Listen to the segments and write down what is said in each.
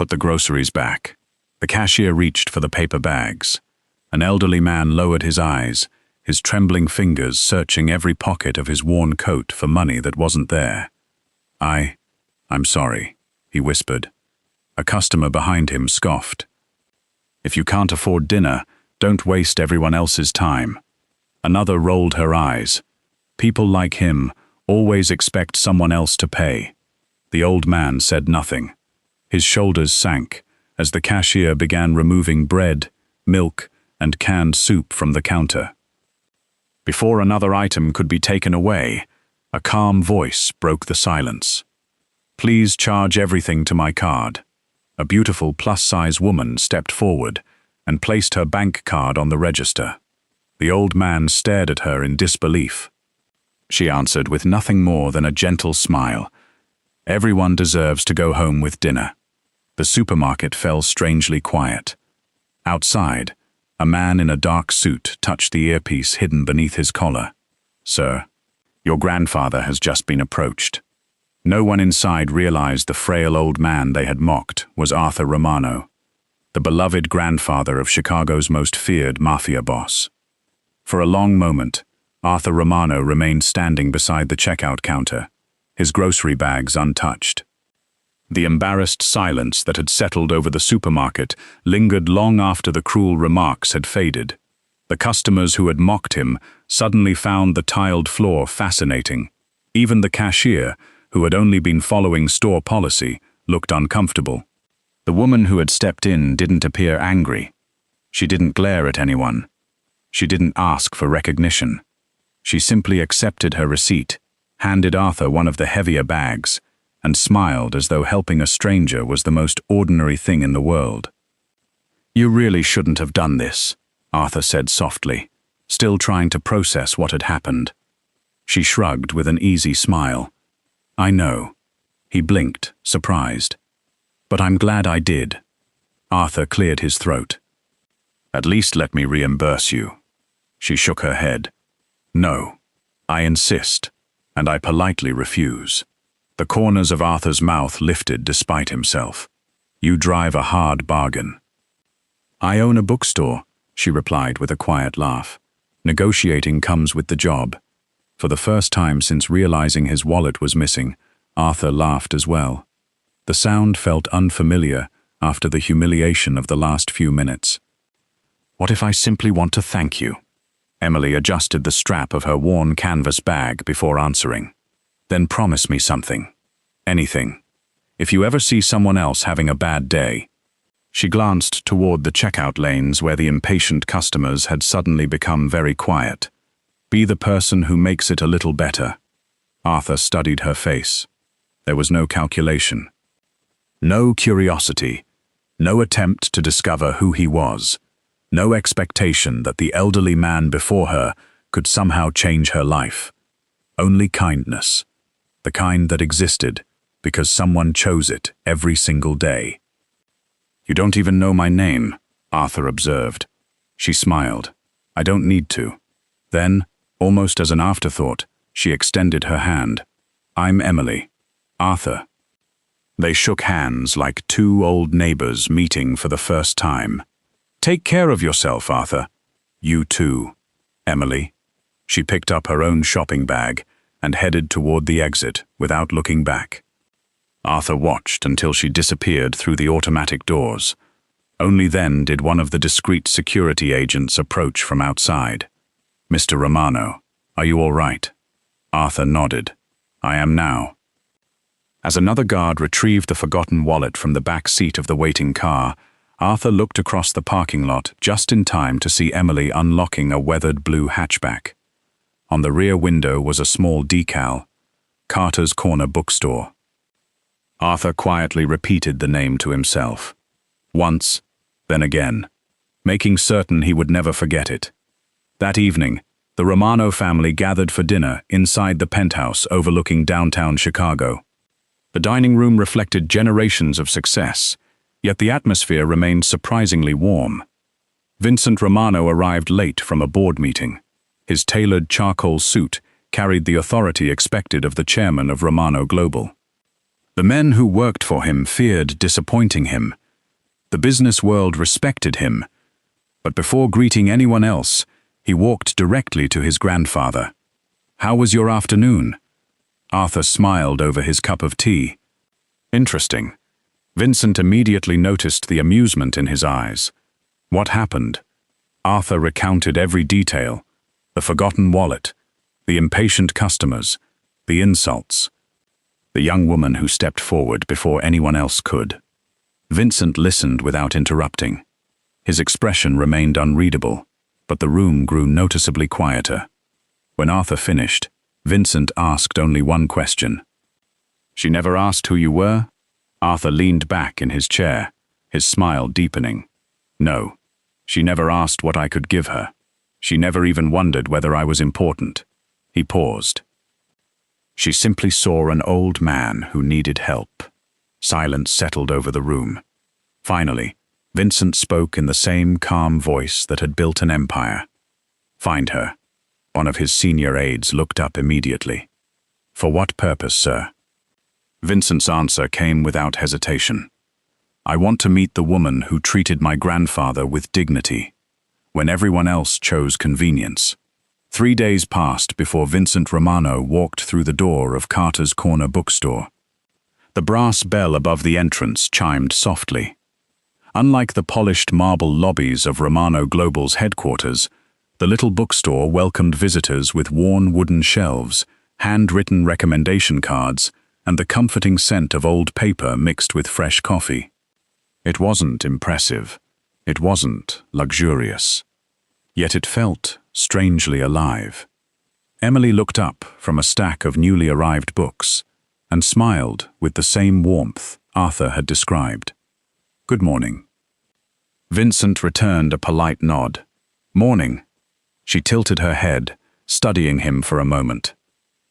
put the groceries back. The cashier reached for the paper bags. An elderly man lowered his eyes, his trembling fingers searching every pocket of his worn coat for money that wasn't there. I'm sorry, he whispered. A customer behind him scoffed. If you can't afford dinner, don't waste everyone else's time. Another rolled her eyes. People like him always expect someone else to pay. The old man said nothing. His shoulders sank as the cashier began removing bread, milk, and canned soup from the counter. Before another item could be taken away, a calm voice broke the silence. Please charge everything to my card. A beautiful plus-size woman stepped forward and placed her bank card on the register. The old man stared at her in disbelief. She answered with nothing more than a gentle smile. Everyone deserves to go home with dinner. The supermarket fell strangely quiet. Outside, a man in a dark suit touched the earpiece hidden beneath his collar. Sir, your grandfather has just been approached. No one inside realized the frail old man they had mocked was Arthur Romano, the beloved grandfather of Chicago's most feared mafia boss. For a long moment, Arthur Romano remained standing beside the checkout counter, his grocery bags untouched. The embarrassed silence that had settled over the supermarket lingered long after the cruel remarks had faded. The customers who had mocked him suddenly found the tiled floor fascinating. Even the cashier, who had only been following store policy, looked uncomfortable. The woman who had stepped in didn't appear angry. She didn't glare at anyone. She didn't ask for recognition. She simply accepted her receipt, handed Arthur one of the heavier bags, and smiled as though helping a stranger was the most ordinary thing in the world. You really shouldn't have done this, Arthur said softly, still trying to process what had happened. She shrugged with an easy smile. I know. He blinked, surprised. But I'm glad I did. Arthur cleared his throat. At least let me reimburse you. She shook her head. No, I insist, and I politely refuse. The corners of Arthur's mouth lifted despite himself. You drive a hard bargain. I own a bookstore, she replied with a quiet laugh. Negotiating comes with the job. For the first time since realizing his wallet was missing, Arthur laughed as well. The sound felt unfamiliar after the humiliation of the last few minutes. What if I simply want to thank you? Emily adjusted the strap of her worn canvas bag before answering. Then promise me something. Anything. If you ever see someone else having a bad day. She glanced toward the checkout lanes where the impatient customers had suddenly become very quiet. Be the person who makes it a little better. Arthur studied her face. There was no calculation. No curiosity. No attempt to discover who he was. No expectation that the elderly man before her could somehow change her life. Only kindness. The kind that existed because someone chose it every single day. You don't even know my name, Arthur observed. She smiled. I don't need to. Then, almost as an afterthought, she extended her hand. I'm Emily. Arthur. They shook hands like two old neighbors meeting for the first time. Take care of yourself, Arthur. You too, Emily. She picked up her own shopping bag and headed toward the exit without looking back. Arthur watched until she disappeared through the automatic doors. Only then did one of the discreet security agents approach from outside. Mr. Romano, are you all right? Arthur nodded. I am now. As another guard retrieved the forgotten wallet from the back seat of the waiting car, Arthur looked across the parking lot just in time to see Emily unlocking a weathered blue hatchback. On the rear window was a small decal, Carter's Corner Bookstore. Arthur quietly repeated the name to himself. Once, then again, making certain he would never forget it. That evening, the Romano family gathered for dinner inside the penthouse overlooking downtown Chicago. The dining room reflected generations of success, yet the atmosphere remained surprisingly warm. Vincent Romano arrived late from a board meeting. His tailored charcoal suit carried the authority expected of the chairman of Romano Global. The men who worked for him feared disappointing him. The business world respected him. But before greeting anyone else, he walked directly to his grandfather. "How was your afternoon?" Arthur smiled over his cup of tea. "Interesting." Vincent immediately noticed the amusement in his eyes. "What happened?" Arthur recounted every detail: the forgotten wallet, the impatient customers, the insults. The young woman who stepped forward before anyone else could. Vincent listened without interrupting. His expression remained unreadable, but the room grew noticeably quieter. When Arthur finished, Vincent asked only one question. "She never asked who you were?" Arthur leaned back in his chair, his smile deepening. "No, she never asked what I could give her. She never even wondered whether I was important." He paused. "She simply saw an old man who needed help." Silence settled over the room. Finally, Vincent spoke in the same calm voice that had built an empire. "Find her." One of his senior aides looked up immediately. "For what purpose, sir?" Vincent's answer came without hesitation. "I want to meet the woman who treated my grandfather with dignity, when everyone else chose convenience." 3 days passed before Vincent Romano walked through the door of Carter's Corner bookstore. The brass bell above the entrance chimed softly. Unlike the polished marble lobbies of Romano Global's headquarters, the little bookstore welcomed visitors with worn wooden shelves, handwritten recommendation cards, and the comforting scent of old paper mixed with fresh coffee. It wasn't impressive. It wasn't luxurious. Yet it felt strangely alive. Emily looked up from a stack of newly arrived books and smiled with the same warmth Arthur had described. "Good morning." Vincent returned a polite nod. "Morning." She tilted her head, studying him for a moment.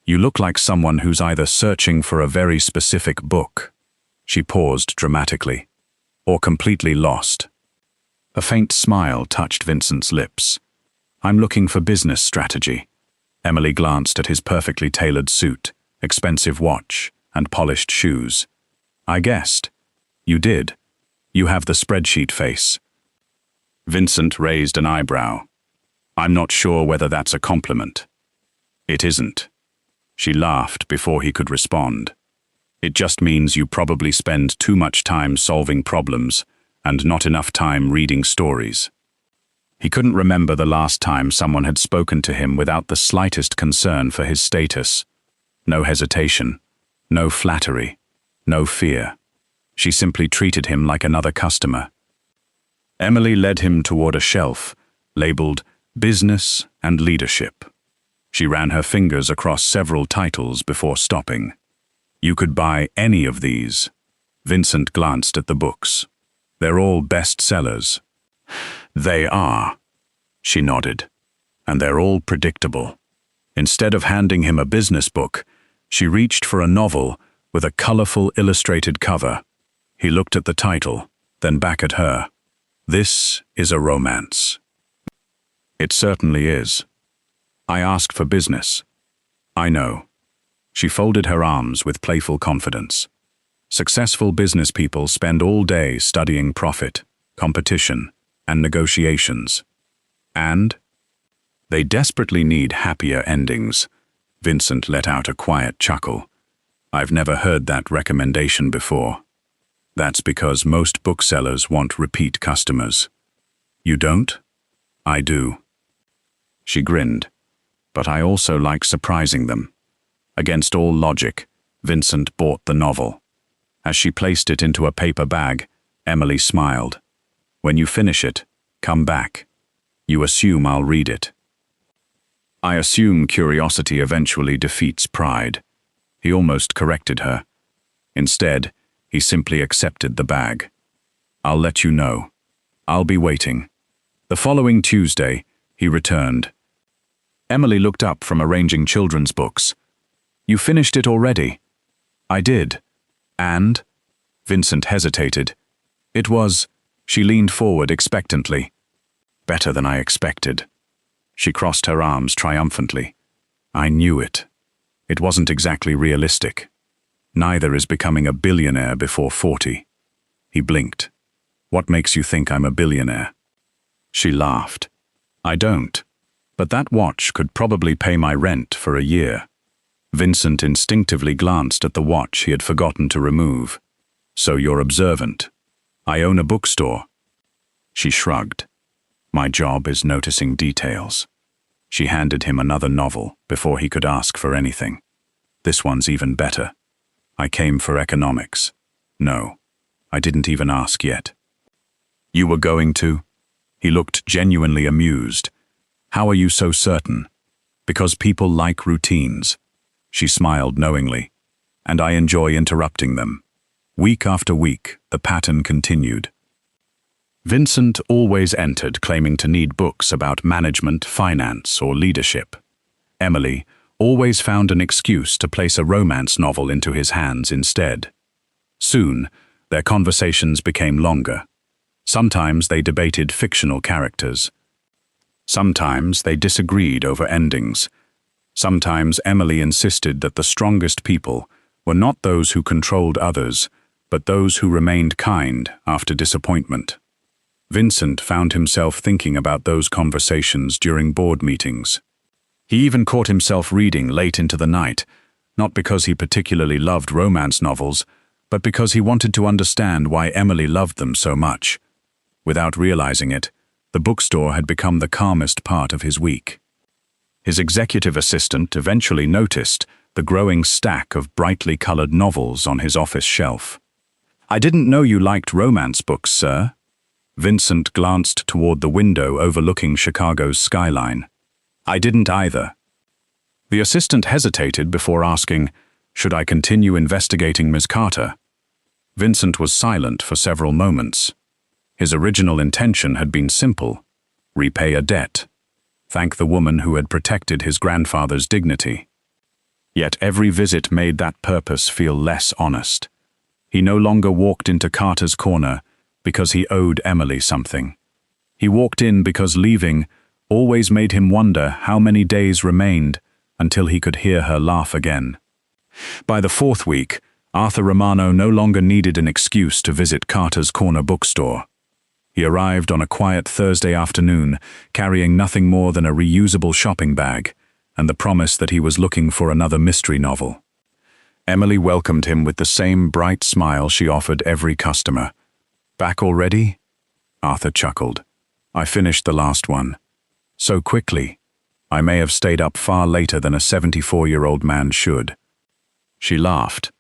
"You look like someone who's either searching for a very specific book," she paused dramatically, "or completely lost." A faint smile touched Vincent's lips. "I'm looking for business strategy." Emily glanced at his perfectly tailored suit, expensive watch, and polished shoes. "I guessed." "You did. You have the spreadsheet face." Vincent raised an eyebrow. "I'm not sure whether that's a compliment." "It isn't." She laughed before he could respond. "It just means you probably spend too much time solving problems and not enough time reading stories." He couldn't remember the last time someone had spoken to him without the slightest concern for his status. No hesitation, no flattery, no fear. She simply treated him like another customer. Emily led him toward a shelf, labeled Business and Leadership. She ran her fingers across several titles before stopping. "You could buy any of these." Vincent glanced at the books. "They're all bestsellers." "They are," she nodded. "And they're all predictable." Instead of handing him a business book, she reached for a novel with a colorful illustrated cover. He looked at the title, then back at her. "This is a romance." "It certainly is." "I asked for business." "I know." She folded her arms with playful confidence. Successful business people spend all day studying profit, competition, and negotiations. And they desperately need happier endings. Vincent let out a quiet chuckle. "I've never heard that recommendation before." "That's because most booksellers want repeat customers." "You don't?" "I do." She grinned. "But I also like surprising them." Against all logic, Vincent bought the novel. As she placed it into a paper bag, Emily smiled. "When you finish it, come back. You assume I'll read it." "I assume curiosity eventually defeats pride." He almost corrected her. Instead, he simply accepted the bag. "I'll let you know. I'll be waiting." The following Tuesday, he returned. Emily looked up from arranging children's books. "You finished it already?" "I did." "And?" Vincent hesitated. "It was..." She leaned forward expectantly. "Better than I expected." She crossed her arms triumphantly. "I knew it. It wasn't exactly realistic." Neither is becoming a billionaire before 40. He blinked. What makes you think I'm a billionaire? She laughed. I don't. But that watch could probably pay my rent for a year. Vincent instinctively glanced at the watch he had forgotten to remove. So you're observant. I own a bookstore. She shrugged. My job is noticing details. She handed him another novel before he could ask for anything. This one's even better. I came for economics. No, I didn't even ask yet. You were going to? He looked genuinely amused. How are you so certain? Because people like routines. She smiled knowingly. And I enjoy interrupting them. Week after week, the pattern continued. Vincent always entered claiming to need books about management, finance, or leadership. Emily always found an excuse to place a romance novel into his hands instead. Soon, their conversations became longer. Sometimes they debated fictional characters. Sometimes they disagreed over endings. Sometimes Emily insisted that the strongest people were not those who controlled others, but those who remained kind after disappointment. Vincent found himself thinking about those conversations during board meetings. He even caught himself reading late into the night, not because he particularly loved romance novels, but because he wanted to understand why Emily loved them so much. Without realizing it, the bookstore had become the calmest part of his week. His executive assistant eventually noticed the growing stack of brightly colored novels on his office shelf. I didn't know you liked romance books, sir. Vincent glanced toward the window overlooking Chicago's skyline. I didn't either. The assistant hesitated before asking, should I continue investigating Ms. Carter? Vincent was silent for several moments. His original intention had been simple: repay a debt. Thank the woman who had protected his grandfather's dignity. Yet every visit made that purpose feel less honest. He no longer walked into Carter's corner because he owed Emily something. He walked in because leaving always made him wonder how many days remained until he could hear her laugh again. By the fourth week, Arthur Romano no longer needed an excuse to visit Carter's corner bookstore. He arrived on a quiet Thursday afternoon, carrying nothing more than a reusable shopping bag and the promise that he was looking for another mystery novel. Emily welcomed him with the same bright smile she offered every customer. Back already? Arthur chuckled. I finished the last one. So quickly. I may have stayed up far later than a 74-year-old man should. She laughed.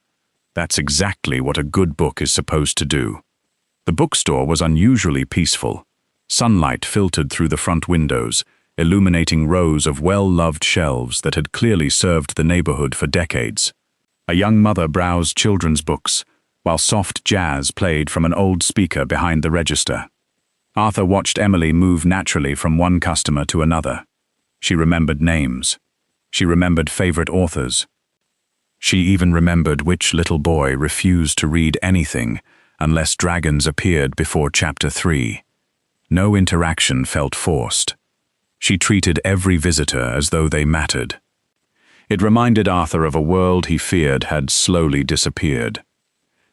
That's exactly what a good book is supposed to do. The bookstore was unusually peaceful. Sunlight filtered through the front windows, illuminating rows of well-loved shelves that had clearly served the neighborhood for decades. A young mother browsed children's books, while soft jazz played from an old speaker behind the register. Arthur watched Emily move naturally from one customer to another. She remembered names. She remembered favorite authors. She even remembered which little boy refused to read anything unless dragons appeared before chapter 3. No interaction felt forced. She treated every visitor as though they mattered. It reminded Arthur of a world he feared had slowly disappeared.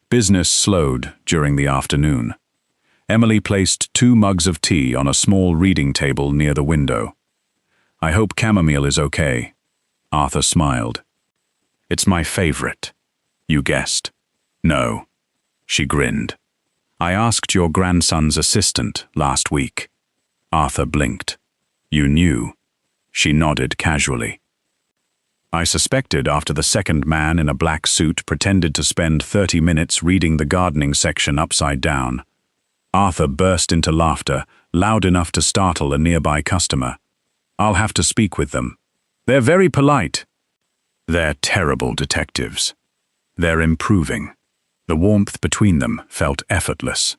Business slowed during the afternoon. Emily placed 2 mugs of tea on a small reading table near the window. I hope chamomile is okay. Arthur smiled. It's my favorite. You guessed. No. She grinned. I asked your grandson's assistant last week. Arthur blinked. You knew. She nodded casually. I suspected after the second man in a black suit pretended to spend 30 minutes reading the gardening section upside down. Arthur burst into laughter, loud enough to startle a nearby customer. I'll have to speak with them. They're very polite. They're terrible detectives. They're improving. The warmth between them felt effortless.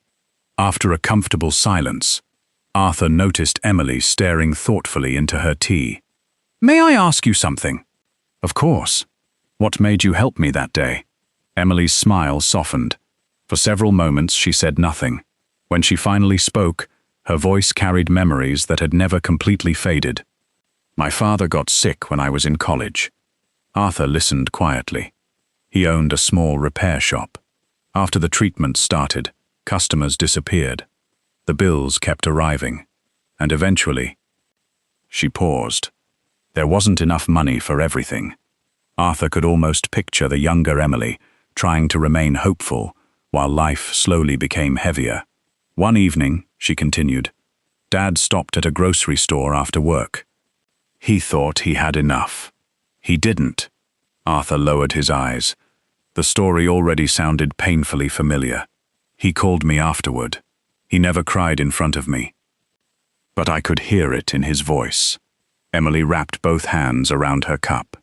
After a comfortable silence, Arthur noticed Emily staring thoughtfully into her tea. May I ask you something? Of course. What made you help me that day? Emily's smile softened. For several moments she said nothing. When she finally spoke, her voice carried memories that had never completely faded. My father got sick when I was in college. Arthur listened quietly. He owned a small repair shop. After the treatment started, customers disappeared. The bills kept arriving. And eventually, she paused. There wasn't enough money for everything. Arthur could almost picture the younger Emily trying to remain hopeful while life slowly became heavier. One evening, she continued, Dad stopped at a grocery store after work. He thought he had enough. He didn't. Arthur lowered his eyes. The story already sounded painfully familiar. He called me afterward. He never cried in front of me. But I could hear it in his voice. Emily wrapped both hands around her cup.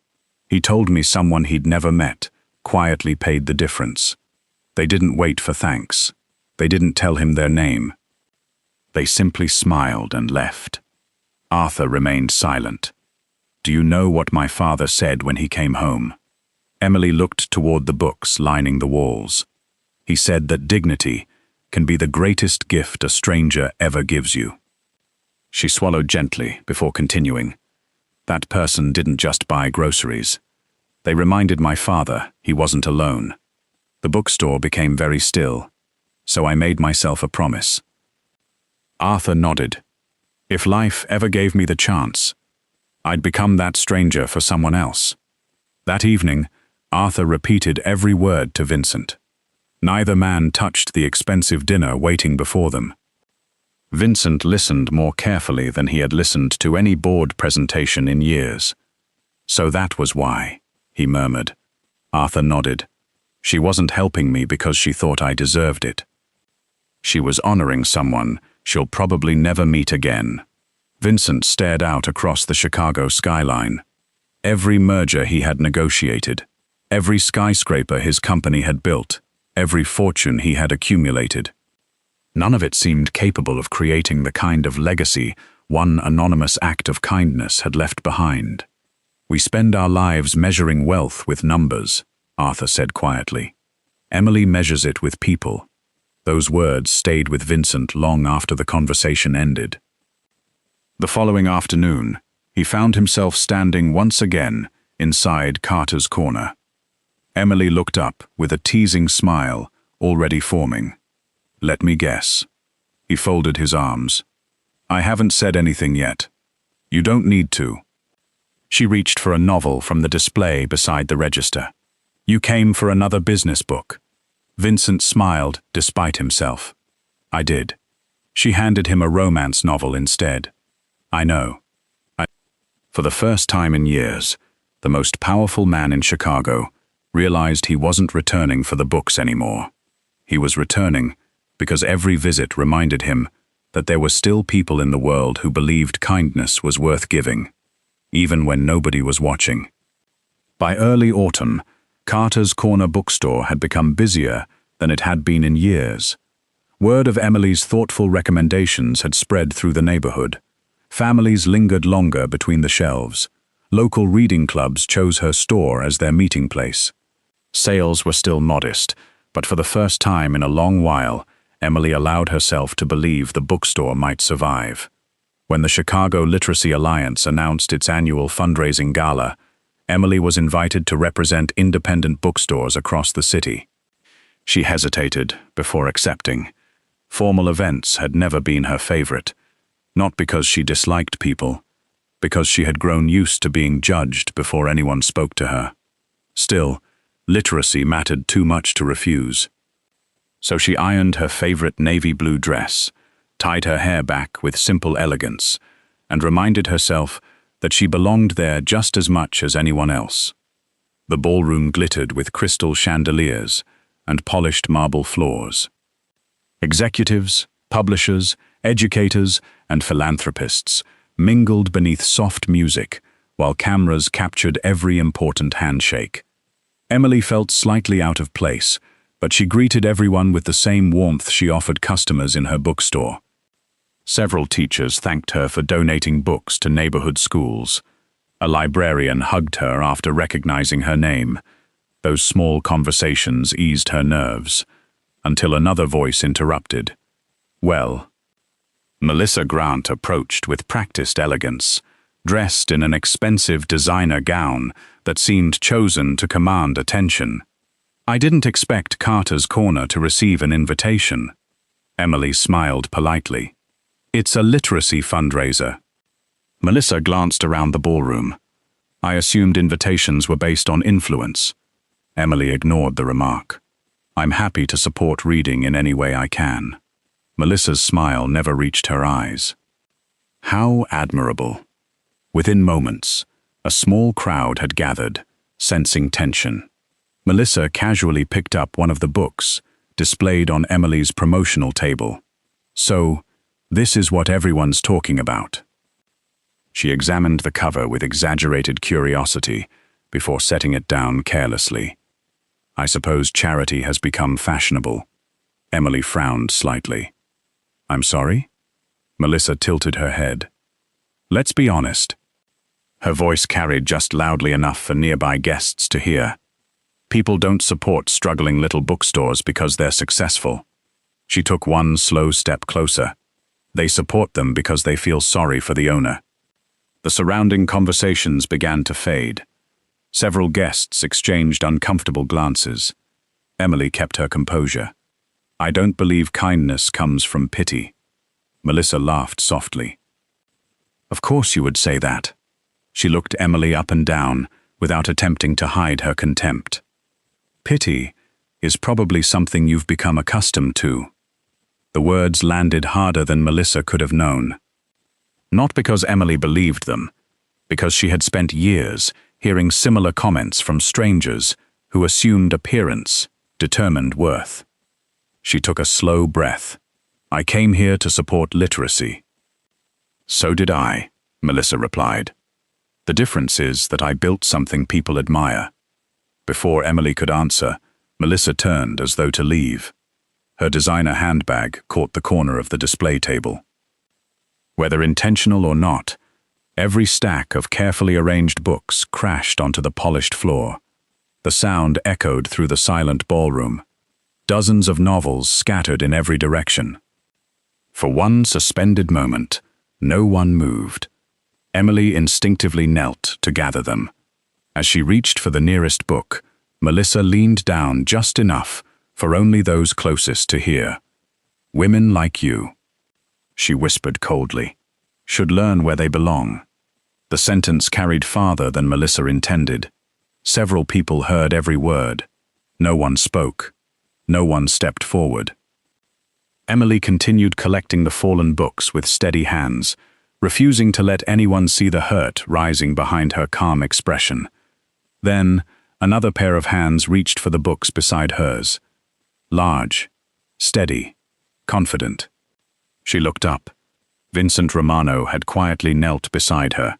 He told me someone he'd never met quietly paid the difference. They didn't wait for thanks. They didn't tell him their name. They simply smiled and left. Arthur remained silent. Do you know what my father said when he came home? Emily looked toward the books lining the walls. He said that dignity can be the greatest gift a stranger ever gives you. She swallowed gently before continuing. That person didn't just buy groceries. They reminded my father he wasn't alone. The bookstore became very still, so I made myself a promise. Arthur nodded. If life ever gave me the chance, I'd become that stranger for someone else. That evening, Arthur repeated every word to Vincent. Neither man touched the expensive dinner waiting before them. Vincent listened more carefully than he had listened to any board presentation in years. So that was why, he murmured. Arthur nodded. She wasn't helping me because she thought I deserved it. She was honoring someone she'll probably never meet again. Vincent stared out across the Chicago skyline. Every merger he had negotiated, every skyscraper his company had built, every fortune he had accumulated. None of it seemed capable of creating the kind of legacy one anonymous act of kindness had left behind. We spend our lives measuring wealth with numbers, Arthur said quietly. Emily measures it with people. Those words stayed with Vincent long after the conversation ended. The following afternoon, he found himself standing once again inside Carter's corner. Emily looked up with a teasing smile already forming. Let me guess. He folded his arms. I haven't said anything yet. You don't need to. She reached for a novel from the display beside the register. You came for another business book. Vincent smiled despite himself. I did. She handed him a romance novel instead. I know. For the first time in years, the most powerful man in Chicago realized he wasn't returning for the books anymore. He was returning because every visit reminded him that there were still people in the world who believed kindness was worth giving, even when nobody was watching. By early autumn, Carter's corner bookstore had become busier than it had been in years. Word of Emily's thoughtful recommendations had spread through the neighborhood. Families lingered longer between the shelves. Local reading clubs chose her store as their meeting place. Sales were still modest, but for the first time in a long while, Emily allowed herself to believe the bookstore might survive. When the Chicago Literacy Alliance announced its annual fundraising gala, Emily was invited to represent independent bookstores across the city. She hesitated before accepting. Formal events had never been her favorite, not because she disliked people, because she had grown used to being judged before anyone spoke to her. Still, literacy mattered too much to refuse. So she ironed her favorite navy blue dress, tied her hair back with simple elegance, and reminded herself that she belonged there just as much as anyone else. The ballroom glittered with crystal chandeliers and polished marble floors. Executives, publishers, educators, and philanthropists mingled beneath soft music while cameras captured every important handshake. Emily felt slightly out of place, but she greeted everyone with the same warmth she offered customers in her bookstore. Several teachers thanked her for donating books to neighborhood schools. A librarian hugged her after recognizing her name. Those small conversations eased her nerves, until another voice interrupted. Well, Melissa Grant approached with practiced elegance, dressed in an expensive designer gown that seemed chosen to command attention. I didn't expect Carter's Corner to receive an invitation. Emily smiled politely. It's a literacy fundraiser. Melissa glanced around the ballroom. I assumed invitations were based on influence. Emily ignored the remark. I'm happy to support reading in any way I can. Melissa's smile never reached her eyes. How admirable. Within moments, a small crowd had gathered, sensing tension. Melissa casually picked up one of the books, displayed on Emily's promotional table. So, this is what everyone's talking about. She examined the cover with exaggerated curiosity before setting it down carelessly. I suppose charity has become fashionable. Emily frowned slightly. I'm sorry? Melissa tilted her head. Let's be honest. Her voice carried just loudly enough for nearby guests to hear. People don't support struggling little bookstores because they're successful. She took one slow step closer. They support them because they feel sorry for the owner. The surrounding conversations began to fade. Several guests exchanged uncomfortable glances. Emily kept her composure. I don't believe kindness comes from pity. Melissa laughed softly. Of course you would say that. She looked Emily up and down without attempting to hide her contempt. Pity is probably something you've become accustomed to. The words landed harder than Melissa could have known. Not because Emily believed them, because she had spent years hearing similar comments from strangers who assumed appearance determined worth. She took a slow breath. I came here to support literacy. So did I, Melissa replied. The difference is that I built something people admire. Before Emily could answer, Melissa turned as though to leave. Her designer handbag caught the corner of the display table. Whether intentional or not, every stack of carefully arranged books crashed onto the polished floor. The sound echoed through the silent ballroom. Dozens of novels scattered in every direction. For one suspended moment, no one moved. Emily instinctively knelt to gather them. As she reached for the nearest book, Melissa leaned down just enough for only those closest to hear. Women like you, she whispered coldly, should learn where they belong. The sentence carried farther than Melissa intended. Several people heard every word. No one spoke. No one stepped forward. Emily continued collecting the fallen books with steady hands, refusing to let anyone see the hurt rising behind her calm expression. Then, another pair of hands reached for the books beside hers. Large, steady, confident. She looked up. Vincent Romano had quietly knelt beside her.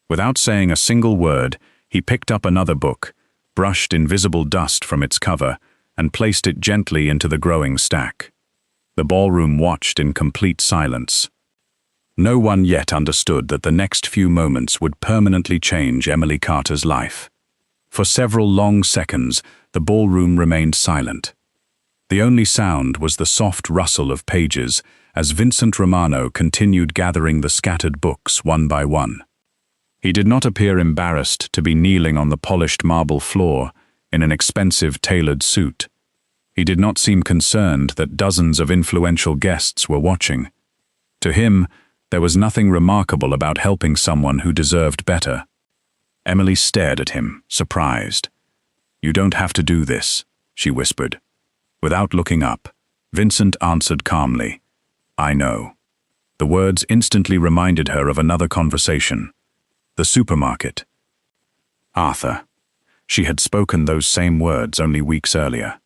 Without saying a single word, he picked up another book, brushed invisible dust from its cover, and placed it gently into the growing stack. The ballroom watched in complete silence. No one yet understood that the next few moments would permanently change Emily Carter's life. For several long seconds, the ballroom remained silent. The only sound was the soft rustle of pages as Vincent Romano continued gathering the scattered books one by one. He did not appear embarrassed to be kneeling on the polished marble floor in an expensive tailored suit. He did not seem concerned that dozens of influential guests were watching. To him, there was nothing remarkable about helping someone who deserved better. Emily stared at him, surprised. You don't have to do this, she whispered. Without looking up, Vincent answered calmly, I know. The words instantly reminded her of another conversation. The supermarket. Arthur. She had spoken those same words only weeks earlier.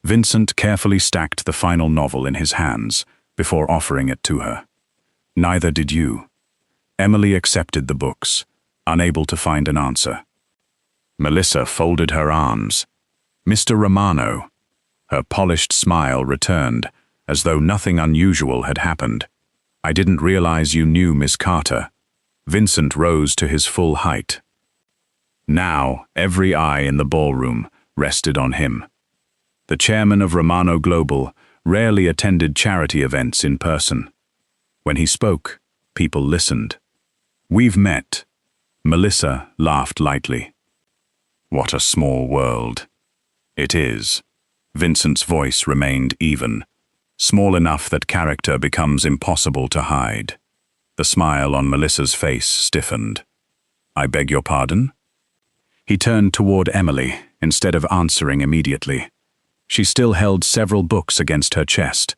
Vincent carefully stacked the final novel in his hands before offering it to her. Neither did you. Emily accepted the books, unable to find an answer. Melissa folded her arms. Mr. Romano. Her polished smile returned, as though nothing unusual had happened. I didn't realize you knew Miss Carter. Vincent rose to his full height. Now, every eye in the ballroom rested on him. The chairman of Romano Global rarely attended charity events in person. When he spoke, people listened. We've met. Melissa laughed lightly. What a small world. It is. Vincent's voice remained even, small enough that character becomes impossible to hide. The smile on Melissa's face stiffened. I beg your pardon? He turned toward Emily, instead of answering immediately. She still held several books against her chest.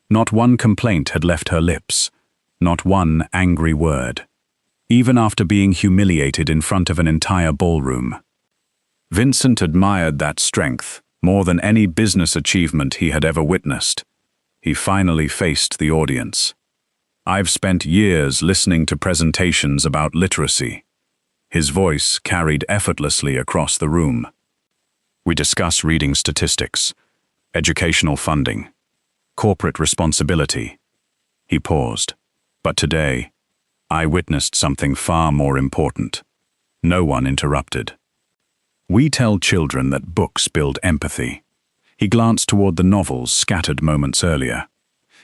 Not one complaint had left her lips, not one angry word, even after being humiliated in front of an entire ballroom. Vincent admired that strength more than any business achievement he had ever witnessed. He finally faced the audience. I've spent years listening to presentations about literacy. His voice carried effortlessly across the room. We discuss reading statistics, educational funding, corporate responsibility. He paused. But today, I witnessed something far more important. No one interrupted. We tell children that books build empathy. He glanced toward the novels scattered moments earlier.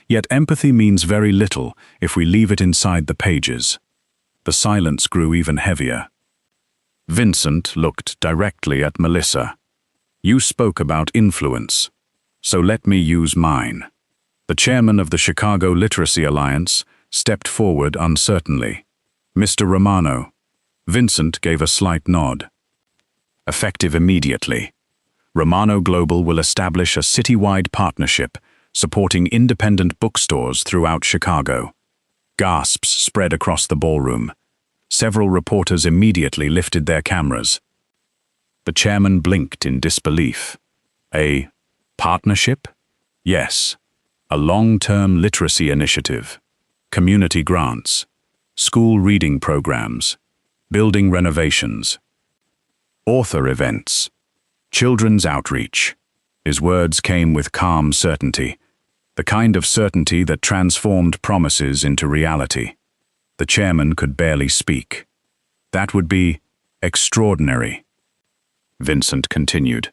Yet empathy means very little if we leave it inside the pages. The silence grew even heavier. Vincent looked directly at Melissa. You spoke about influence, so let me use mine. The chairman of the Chicago Literacy Alliance stepped forward uncertainly. Mr. Romano. Vincent gave a slight nod. Effective immediately. Romano Global will establish a citywide partnership supporting independent bookstores throughout Chicago. Gasps spread across the ballroom. Several reporters immediately lifted their cameras. The chairman blinked in disbelief. A partnership? Yes. A long-term literacy initiative. Community grants. School reading programs. Building renovations. Author events. Children's outreach. His words came with calm certainty, the kind of certainty that transformed promises into reality. The chairman could barely speak. That would be extraordinary. Vincent continued.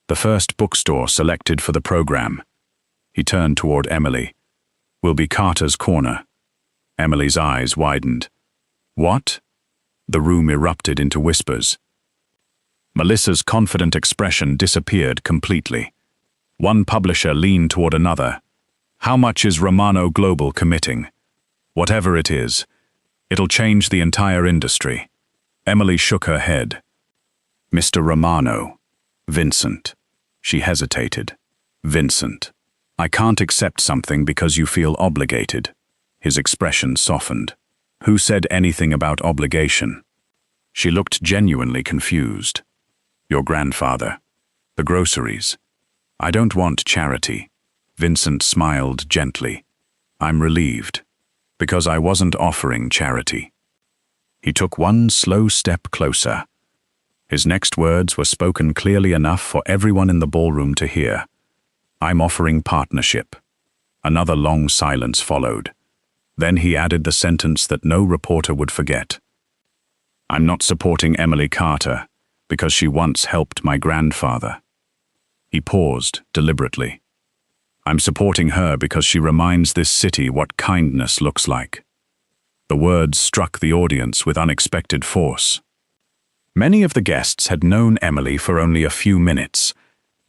The first bookstore selected for the program. He turned toward Emily. Will be Carter's Corner. Emily's eyes widened. What? The room erupted into whispers. Melissa's confident expression disappeared completely. One publisher leaned toward another. How much is Romano Global committing? Whatever it is, it'll change the entire industry. Emily shook her head. Mr. Romano. Vincent. She hesitated. Vincent. I can't accept something because you feel obligated. His expression softened. Who said anything about obligation? She looked genuinely confused. Your grandfather. The groceries. I don't want charity. Vincent smiled gently. I'm relieved, because I wasn't offering charity. He took one slow step closer. His next words were spoken clearly enough for everyone in the ballroom to hear. I'm offering partnership. Another long silence followed. Then he added the sentence that no reporter would forget. I'm not supporting Emily Carter because she once helped my grandfather. He paused deliberately. I'm supporting her because she reminds this city what kindness looks like. The words struck the audience with unexpected force. Many of the guests had known Emily for only a few minutes,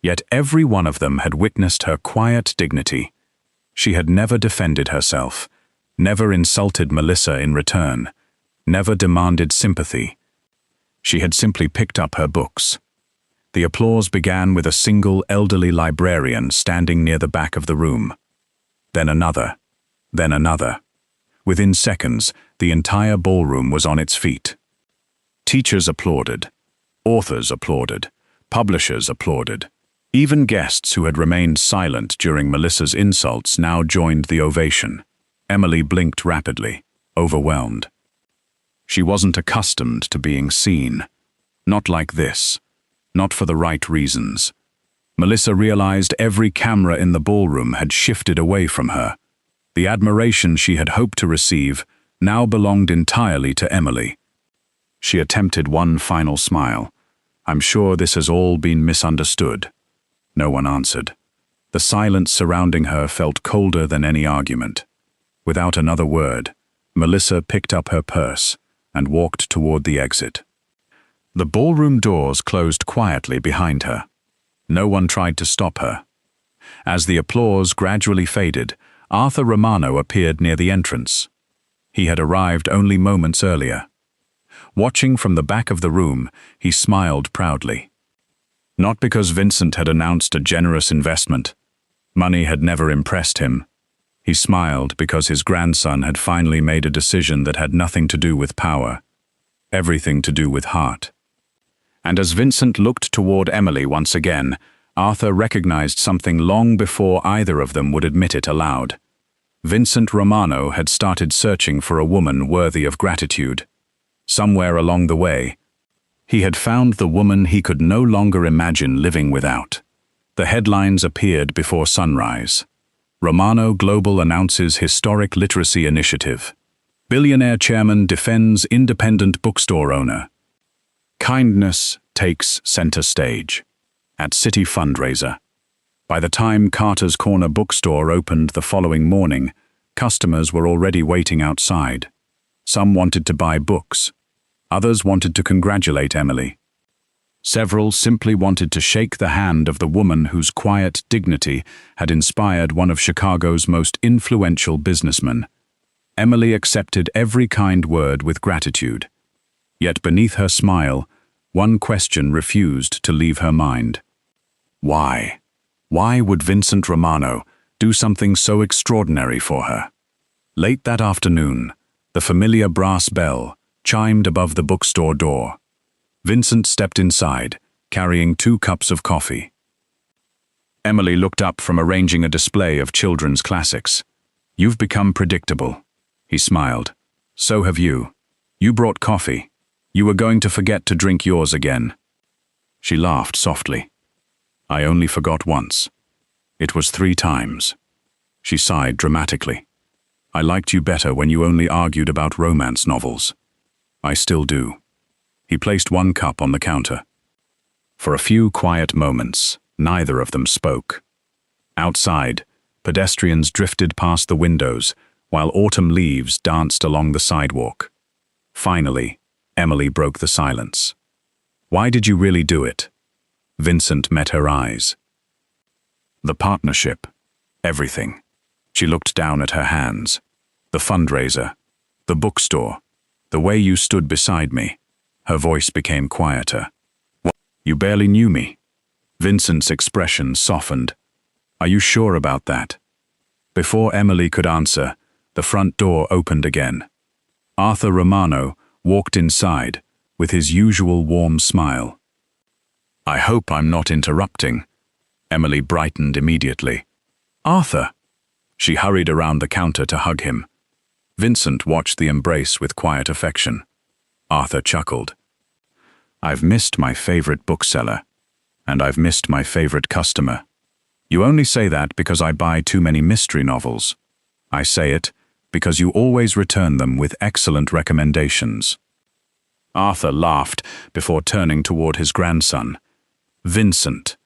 yet every one of them had witnessed her quiet dignity. She had never defended herself, never insulted Melissa in return, never demanded sympathy. She had simply picked up her books. The applause began with a single elderly librarian standing near the back of the room. Then another. Then another. Within seconds, the entire ballroom was on its feet. Teachers applauded. Authors applauded. Publishers applauded. Even guests who had remained silent during Melissa's insults now joined the ovation. Emily blinked rapidly, overwhelmed. She wasn't accustomed to being seen. Not like this. Not for the right reasons. Melissa realized every camera in the ballroom had shifted away from her. The admiration she had hoped to receive now belonged entirely to Emily. She attempted one final smile. I'm sure this has all been misunderstood. No one answered. The silence surrounding her felt colder than any argument. Without another word, Melissa picked up her purse and walked toward the exit. The ballroom doors closed quietly behind her. No one tried to stop her. As the applause gradually faded, Arthur Romano appeared near the entrance. He had arrived only moments earlier. Watching from the back of the room, he smiled proudly. Not because Vincent had announced a generous investment. Money had never impressed him. He smiled because his grandson had finally made a decision that had nothing to do with power, everything to do with heart. And as Vincent looked toward Emily once again, Arthur recognized something long before either of them would admit it aloud. Vincent Romano had started searching for a woman worthy of gratitude. Somewhere along the way, he had found the woman he could no longer imagine living without. The headlines appeared before sunrise. Romano Global announces historic literacy initiative. Billionaire chairman defends independent bookstore owner. Kindness takes center stage. At city fundraiser. By the time Carter's Corner bookstore opened the following morning, customers were already waiting outside. Some wanted to buy books. Others wanted to congratulate Emily. Several simply wanted to shake the hand of the woman whose quiet dignity had inspired one of Chicago's most influential businessmen. Emily accepted every kind word with gratitude. Yet beneath her smile, one question refused to leave her mind. Why? Why would Vincent Romano do something so extraordinary for her? Late that afternoon, the familiar brass bell chimed above the bookstore door. Vincent stepped inside, carrying 2 cups of coffee. Emily looked up from arranging a display of children's classics. "You've become predictable," he smiled. "So have you. You brought coffee. You were going to forget to drink yours again." She laughed softly. "I only forgot once. It was 3 times." She sighed dramatically. "I liked you better when you only argued about romance novels. I still do." He placed 1 cup on the counter. For a few quiet moments, neither of them spoke. Outside, pedestrians drifted past the windows, while autumn leaves danced along the sidewalk. Finally, Emily broke the silence. "Why did you really do it?" Vincent met her eyes. "The partnership. Everything." She looked down at her hands. "The fundraiser. The bookstore. The way you stood beside me." Her voice became quieter. "What? You barely knew me." Vincent's expression softened. "Are you sure about that?" Before Emily could answer, the front door opened again. Arthur Romano walked inside with his usual warm smile. "I hope I'm not interrupting." Emily brightened immediately. "Arthur!" She hurried around the counter to hug him. Vincent watched the embrace with quiet affection. Arthur chuckled. "I've missed my favorite bookseller, and I've missed my favorite customer. You only say that because I buy too many mystery novels. I say it because you always return them with excellent recommendations." Arthur laughed before turning toward his grandson. "Vincent."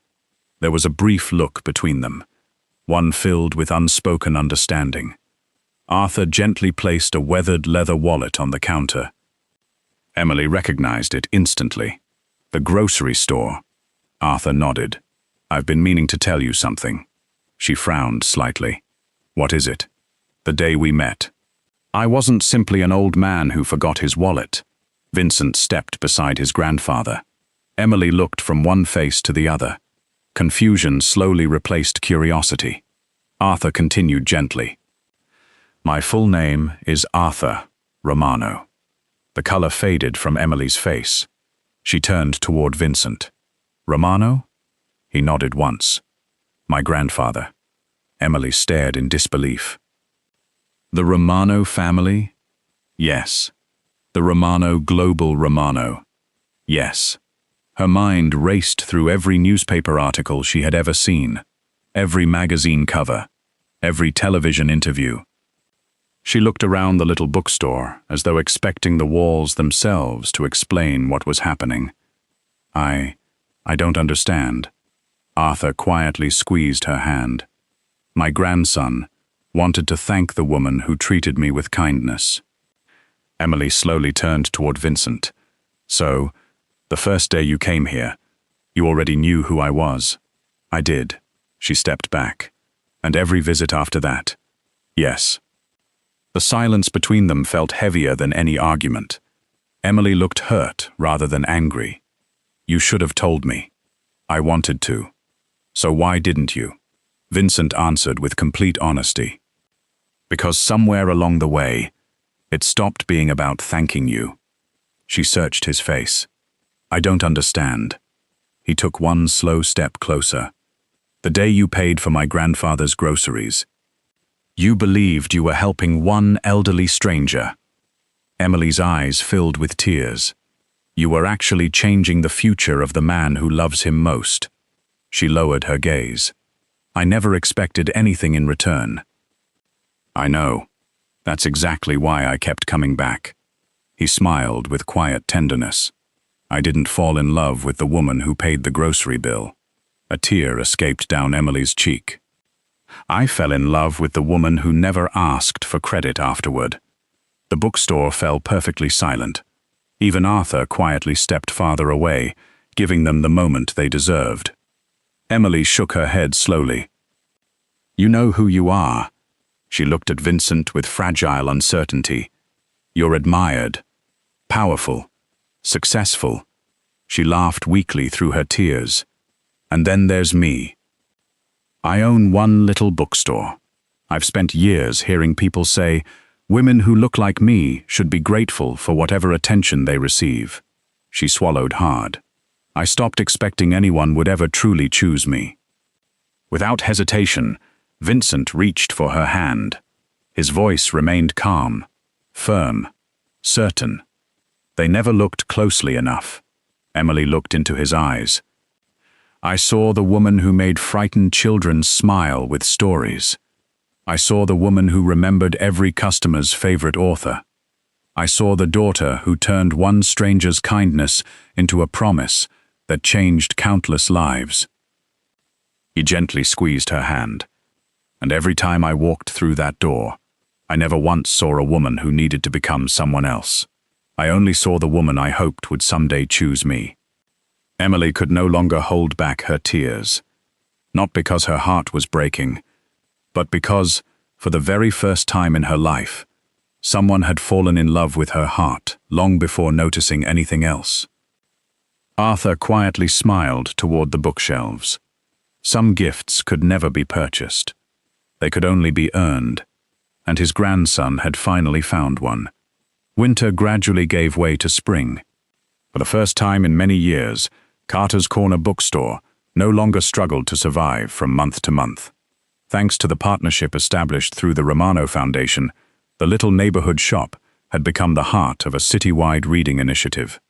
There was a brief look between them, one filled with unspoken understanding. Arthur gently placed a weathered leather wallet on the counter. Emily recognized it instantly. "The grocery store." Arthur nodded. "I've been meaning to tell you something." She frowned slightly. "What is it?" "The day we met. I wasn't simply an old man who forgot his wallet." Vincent stepped beside his grandfather. Emily looked from one face to the other. Confusion slowly replaced curiosity. Arthur continued gently. "My full name is Arthur Romano." The color faded from Emily's face. She turned toward Vincent. "Romano?" He nodded once. "My grandfather." Emily stared in disbelief. "The Romano family?" "Yes." "The Romano Global Romano?" "Yes." Her mind raced through every newspaper article she had ever seen, every magazine cover, every television interview. She looked around the little bookstore as though expecting the walls themselves to explain what was happening. I don't understand." Arthur quietly squeezed her hand. "My grandson wanted to thank the woman who treated me with kindness." Emily slowly turned toward Vincent. "So, the first day you came here, you already knew who I was?" I did. She stepped back. And every visit after that. Yes. The silence between them felt heavier than any argument. Emily looked hurt rather than angry. You should have told me. I wanted to. So why didn't you? Vincent answered with complete honesty. Because somewhere along the way, it stopped being about thanking you. She searched his face. I don't understand. He took one slow step closer. The day you paid for my grandfather's groceries. You believed you were helping one elderly stranger. Emily's eyes filled with tears. You were actually changing the future of the man who loves him most. She lowered her gaze. I never expected anything in return. I know. That's exactly why I kept coming back. He smiled with quiet tenderness. I didn't fall in love with the woman who paid the grocery bill. A tear escaped down Emily's cheek. I fell in love with the woman who never asked for credit afterward. The bookstore fell perfectly silent. Even Arthur quietly stepped farther away, giving them the moment they deserved. Emily shook her head slowly. You know who you are. She looked at Vincent with fragile uncertainty. You're admired, powerful, successful. She laughed weakly through her tears. And then there's me. I own one little bookstore. I've spent years hearing people say, women who look like me should be grateful for whatever attention they receive. She swallowed hard. I stopped expecting anyone would ever truly choose me. Without hesitation, Vincent reached for her hand. His voice remained calm, firm, certain. They never looked closely enough. Emily looked into his eyes. I saw the woman who made frightened children smile with stories. I saw the woman who remembered every customer's favorite author. I saw the daughter who turned one stranger's kindness into a promise that changed countless lives. He gently squeezed her hand. And every time I walked through that door, I never once saw a woman who needed to become someone else. I only saw the woman I hoped would someday choose me. Emily could no longer hold back her tears. Not because her heart was breaking, but because, for the very first time in her life, someone had fallen in love with her heart long before noticing anything else. Arthur quietly smiled toward the bookshelves. Some gifts could never be purchased. They could only be earned, and his grandson had finally found one. Winter gradually gave way to spring. For the first time in many years, Carter's Corner bookstore no longer struggled to survive from month to month. Thanks to the partnership established through the Romano Foundation, the little neighborhood shop had become the heart of a citywide reading initiative.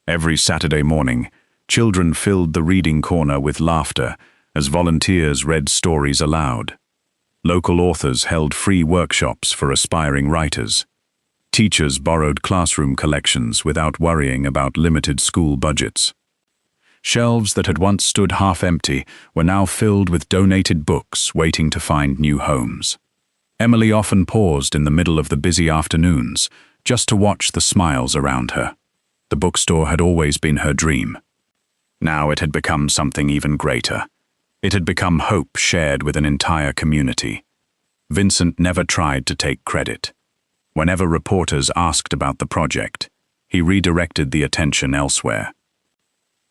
Every Saturday morning, children filled the reading corner with laughter as volunteers read stories aloud. Local authors held free workshops for aspiring writers. Teachers borrowed classroom collections without worrying about limited school budgets. Shelves that had once stood half empty were now filled with donated books waiting to find new homes. Emily often paused in the middle of the busy afternoons just to watch the smiles around her. The bookstore had always been her dream. Now it had become something even greater. It had become hope shared with an entire community. Vincent never tried to take credit. Whenever reporters asked about the project, he redirected the attention elsewhere.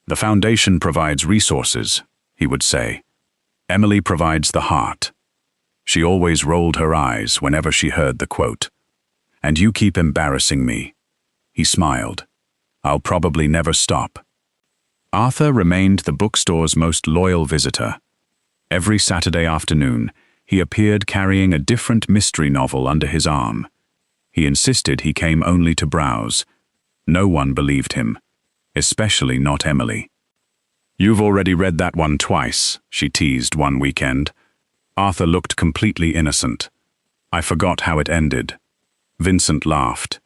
The foundation provides resources, he would say. Emily provides the heart. She always rolled her eyes whenever she heard the quote. And you keep embarrassing me. He smiled. I'll probably never stop. Arthur remained the bookstore's most loyal visitor. Every Saturday afternoon, he appeared carrying a different mystery novel under his arm. He insisted he came only to browse. No one believed him, especially not Emily. You've already read that one twice, she teased one weekend. Arthur looked completely innocent. I forgot how it ended. Vincent laughed.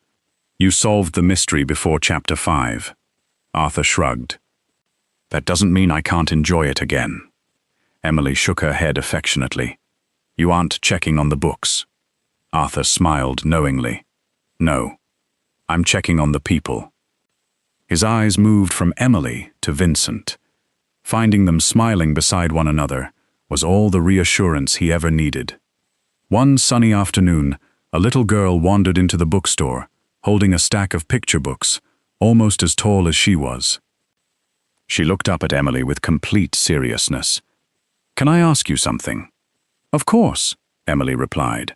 You solved the mystery before chapter 5. Arthur shrugged. That doesn't mean I can't enjoy it again. Emily shook her head affectionately. You aren't checking on the books. Arthur smiled knowingly. No, I'm checking on the people. His eyes moved from Emily to Vincent. Finding them smiling beside one another was all the reassurance he ever needed. One sunny afternoon, a little girl wandered into the bookstore, holding a stack of picture books, almost as tall as she was. She looked up at Emily with complete seriousness. "Can I ask you something?" "Of course," Emily replied.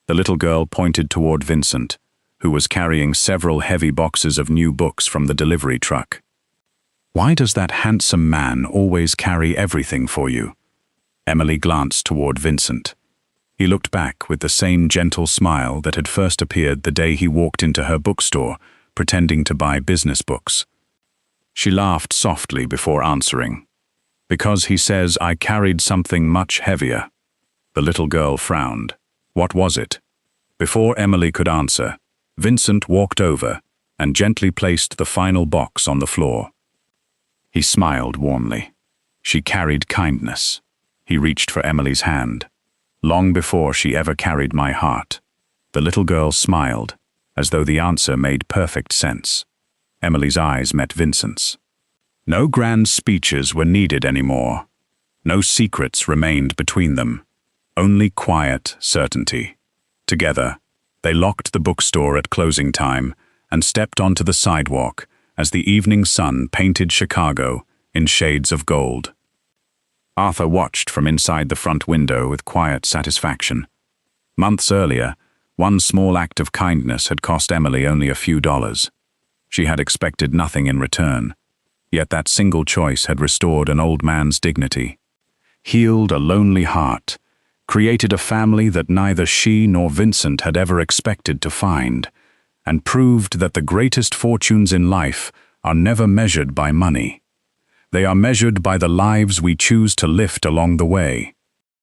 The little girl pointed toward Vincent, who was carrying several heavy boxes of new books from the delivery truck. "Why does that handsome man always carry everything for you?" Emily glanced toward Vincent. He looked back with the same gentle smile that had first appeared the day he walked into her bookstore, pretending to buy business books. She laughed softly before answering. "Because he says I carried something much heavier." The little girl frowned. What was it? Before Emily could answer, Vincent walked over and gently placed the final box on the floor. He smiled warmly. She carried kindness. He reached for Emily's hand. "Long before she ever carried my heart." The little girl smiled, as though the answer made perfect sense. Emily's eyes met Vincent's. No grand speeches were needed anymore. No secrets remained between them. Only quiet certainty. Together, they locked the bookstore at closing time and stepped onto the sidewalk as the evening sun painted Chicago in shades of gold. Arthur watched from inside the front window with quiet satisfaction. Months earlier, one small act of kindness had cost Emily only a few dollars. She had expected nothing in return, yet that single choice had restored an old man's dignity, healed a lonely heart, created a family that neither she nor Vincent had ever expected to find, and proved that the greatest fortunes in life are never measured by money. They are measured by the lives we choose to lift along the way.